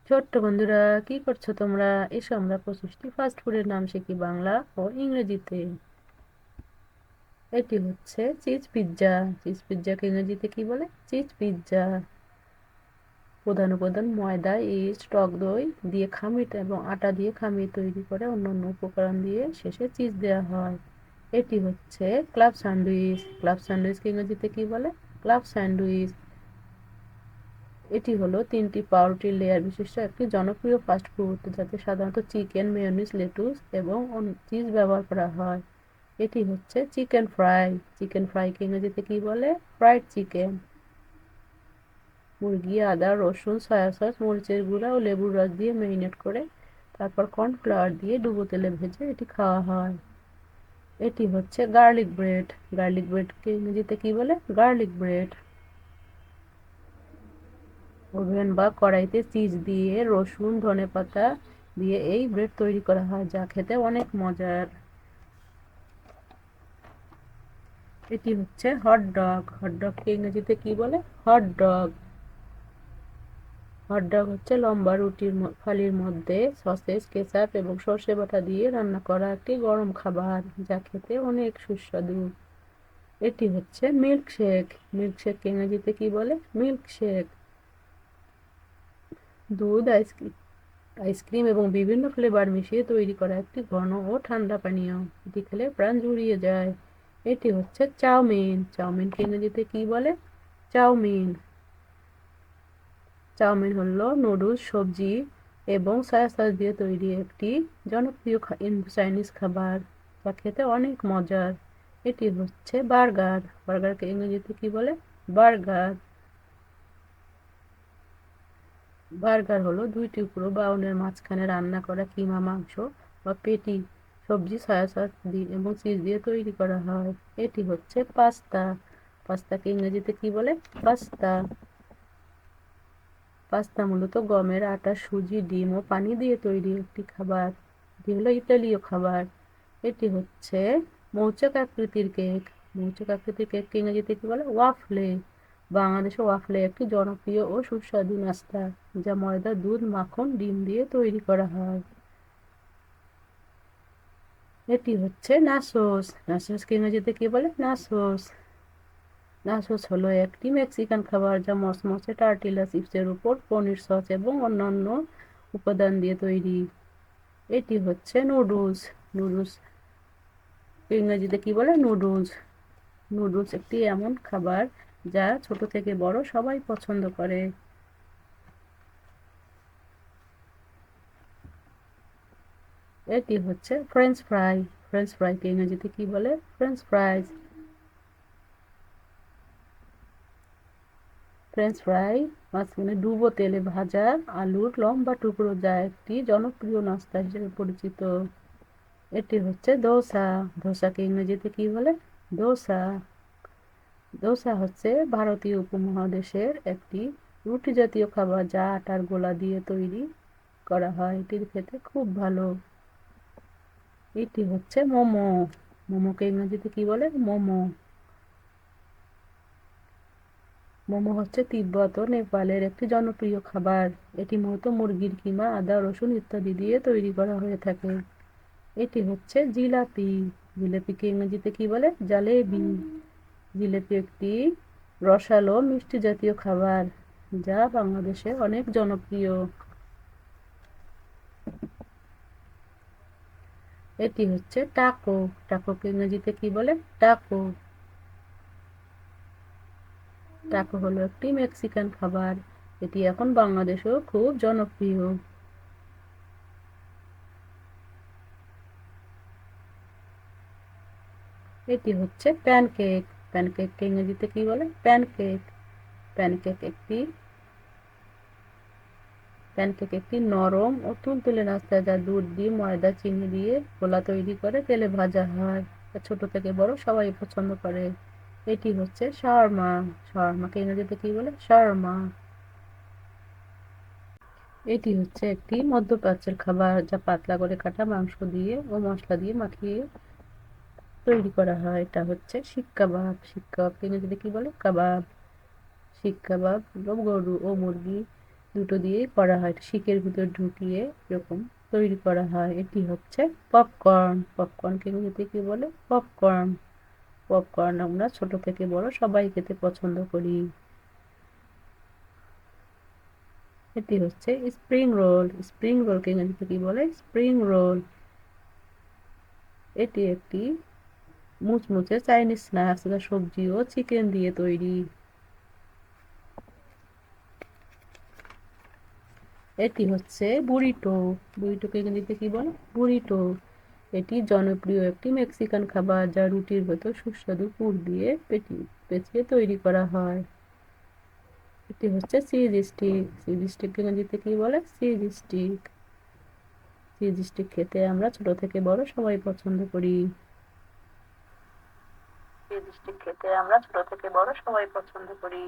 ছোট্ট বন্ধুরা, কি করছো তোমরা? এসো আমরা 25টি ফাস্ট ফুডের নাম শিখি বাংলা ও ইংরেজিতে। এটি হচ্ছে চিজ পিৎজা। চিজ পিৎজাকে ইংরেজিতে কি বলে? Cheese pizza. প্রধান উপাদান ময়দা, ইস্ট, টক দই দিয়ে খামির এবং আটা দিয়ে খামির তৈরি করে অন্যান্য উপকরণ দিয়ে শেষে চিজ দেওয়া হয়। এটি হচ্ছে ক্লাব স্যান্ডউইচ। ক্লাব স্যান্ডউইচকে ইংরেজিতে কি বলে? Club sandwich. এটি হলো 3টি পাউরুটির লেয়ার বিশিষ্ট একটি জনপ্রিয় ফাস্ট ফুড, যাতে সাধারণত চিকেন, মেয়োনিজ, লেটুস এবং চিজ ব্যবহার করা হয়। এটি হচ্ছে চিকেন ফ্রাই। চিকেন ফ্রাইকে ইংরেজিতে কি বলে? Fried chicken. মুরগি, আদা, রসুন, সয়া সস, মরিচের গুঁড়া ও লেবুর রস দিয়ে ম্যারিনেট করে তারপর কর্নফ্লাওয়ার দিয়ে ডুবো তেলে ভেজে এটি খাওয়া হয়। এটি হচ্ছে গার্লিক ব্রেড। গার্লিক ব্রেডকে ইংরেজিতে কি বলে? Garlic bread. ওভেন বা কড়াইতে চিজ দিয়ে, রসুন, ধনেপাতা দিয়ে এই ব্রেড তৈরি করা হয়, যা খেতে অনেক মজার। এটি হচ্ছে হট ডগ। হট ডগকে ইংরেজিতে কি বলে? Hot dog. হট ডগ হচ্ছে লম্বা রুটির ফালির মধ্যে সসেজ, কেচাপ এবং সর্ষে বাটা দিয়ে রান্না করা একটি গরম খাবার, যা খেতে অনেক সুস্বাদু। এটি হচ্ছে মিল্কশেক। মিল্কশেককে ইংরেজিতে কি বলে? মিল্কশেক। দুধ, আইসক্রিম এবং বিভিন্ন ফ্লেভার মিশিয়ে তৈরি করা একটি ঘন ও ঠান্ডা পানীয়। এটি খেলে প্রাণ জুড়িয়ে যায়। এটি হচ্ছে চাউমিন। চাউমিনকে ইংরেজিতে কি বলে? চাউমিন। চাউমিন হলো নুডলস, সবজি এবং সয়া সস দিয়ে তৈরি একটি জনপ্রিয় চাইনিজ খাবার, যা খেতে অনেক মজার। এটি হচ্ছে বার্গার। বার্গারকে ইংরেজিতে কি বলে? বার্গার। বার্গার হলো 2টি পুরো বাউলের মাঝখানে রান্না করা কিমা, মাংস বা পেটি, সবজি, সয়া সস এবং চিজ দিয়ে তৈরি করা হয়। এটি হচ্ছে পাস্তা। পাস্তাকে ইংরেজিতে কি বলে? পাস্তা। পাস্তা মূলত গমের আটা, সুজি, ডিম ও পানি দিয়ে তৈরি একটি খাবার। এটি হলো ইতালীয় খাবার। এটি হচ্ছে মৌচাক আকৃতির কেক। মৌচাক আকৃতির কেককে ইংরেজিতে কি বলে? ওয়াফলে। বাংলাদেশে ওয়াফলে একটি জনপ্রিয় ও সুস্বাদু নাস্তা, যা ময়দা, দুধ, মাখন, ডিম দিয়ে তৈরি করা হয়। এটি হচ্ছে নাসোস। নাসোসকে ইংরেজিতে কি বলে? নাসোস। নাচোস হলো একটি মেক্সিকান খাবার, যা মচমচে টর্টিলা চিপসের উপর পনির সস এবং অন্যান্য উপাদান দিয়ে তৈরি। এটি হচ্ছে নুডলস। নুডলস ইংরেজিতে কি বলে? নুডলস। নুডলস একটি এমন খাবার যা ছোট থেকে বড় সবাই পছন্দ করে। এটি হচ্ছে ফ্রেঞ্চ ফ্রাই। ফ্রেঞ্চ ফ্রাইকে ইংরেজিতে কি বলে? ফ্রেঞ্চ ফ্রাইজ। ফ্রেঞ্চ ফ্রাই মাঝখানে ডুবো তেলে ভাজা আলুর লম্বা টুকরো, যা একটি জনপ্রিয় নাস্তা হিসেবে পরিচিত। এটি হচ্ছে দোসা। দোসাকে ইংরেজিতে কি বলে? দোসা। দোসা হচ্ছে ভারতীয় উপমহাদেশের একটি রুটি জাতীয় খাবার, যা আটার গোলা দিয়ে তৈরি করা হয়। এটির খেতে খুব ভালো। এটি হচ্ছে মোমো। মোমোকে ইংরেজিতে কি বলে? মোমো। মোমো হচ্ছে তিব্বত ও নেপালের একটি জনপ্রিয় খাবার। এটি মূলত মুরগির কিমা, আদা, রসুন ইত্যাদি দিয়ে তৈরি করা হয়ে থাকে। এটি হচ্ছে জিলাপি। জিলাপিকে ইংরেজিতে কি বলে? জালেবি। জিলাপি একটি রসালো মিষ্টি জাতীয় খাবার, যা বাংলাদেশে অনেক জনপ্রিয়। এটি হচ্ছে টাকো। টাকোকে ইংরেজিতে কি বলে? টাকো। টাকো হলো একটি মেক্সিকান খাবার। এটি এখন বাংলাদেশেও খুব জনপ্রিয়। এটি হচ্ছে প্যানকেক। প্যানকেককে ইংরেজিতে কি বলে? প্যানকেক। প্যানকেক একটি প্যানকেক একটি নরম ও তুলতুলে নাস্তা, যা দুধ, ডিম, ময়দা, চিনি দিয়ে গোলা তৈরি করে তেলে ভাজা হয়। ছোট থেকে বড় সবাই পছন্দ করে। এটি হচ্ছে শাওয়ারমা। শাওয়ারমাকে ইংরেজিতে কি বলে? শাওয়ারমা। এটি হচ্ছে একটি মধ্যপ্রাচ্যের খাবার, যা পাতলা করে কাটা মাংস দিয়ে ও মশলা দিয়ে মাখিয়ে তৈরি করা হয়। এটা হচ্ছে শিক কাবাব। শিক কাবাবকে ইংরেজিতে কি বলে? কাবাব। শিক কাবাব হলো গরু ও মুরগি দুটো দিয়েই করা হয়, শিকের ভিতর ঢুকিয়ে এরকম তৈরি করা হয়। এটি হচ্ছে পপকর্ন। পপকর্নকে ইংরেজিতে কি বলে? পপকর্ন। পপকর্ন আমরা ছোট থেকে বড় সবাই খেতে পছন্দ করি। এটি হচ্ছে স্প্রিং রোল। স্প্রিং রোলকে ইংরেজিতে কি বলে? Spring roll. এটি একটি মুচমুচে চাইনিজ স্ন্যাক্স, যা সবজি ও চিকেন দিয়ে তৈরি। এটি হচ্ছে বুরিটো। বুরিটোকে ইংরেজিতে কি বলে? বুরিটো। এটি জনপ্রিয় একটি মেক্সিকান খাবার, যা রুটির ভেতর সুস্বাদু পুর দিয়ে পেঁচিয়ে তৈরি করা হয়। এটি হচ্ছে চিজ স্টিক। চিজ স্টিককে ইংরেজিতে কি বলে? Cheese stick. চিজ স্টিক খেতে আমরা ছোট থেকে বড় সবাই পছন্দ করি। চিজ স্টিক খেতে আমরা ছোট থেকে বড় সবাই পছন্দ করি।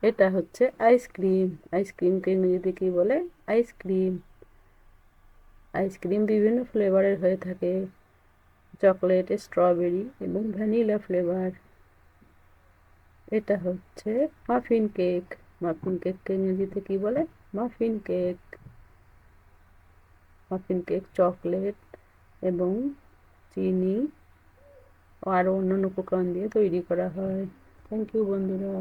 এটা হচ্ছে আইসক্রিম। আইসক্রিমকে ইংরেজিতে কি বলে? আইসক্রিম। আইসক্রিম বিভিন্ন ফ্লেভারের হয়ে থাকে, চকলেট, স্ট্রবেরি এবং ভ্যানিলা ফ্লেভার। এটা হচ্ছে মাফিন কেক। মাফিন কেককে ইংরেজিতে কি বলে? Muffin cake. Muffin cake chocolate এবং চিনি ও আরও অন্যান্য উপকরণ দিয়ে তৈরি করা হয়। থ্যাংক ইউ বন্ধুরা।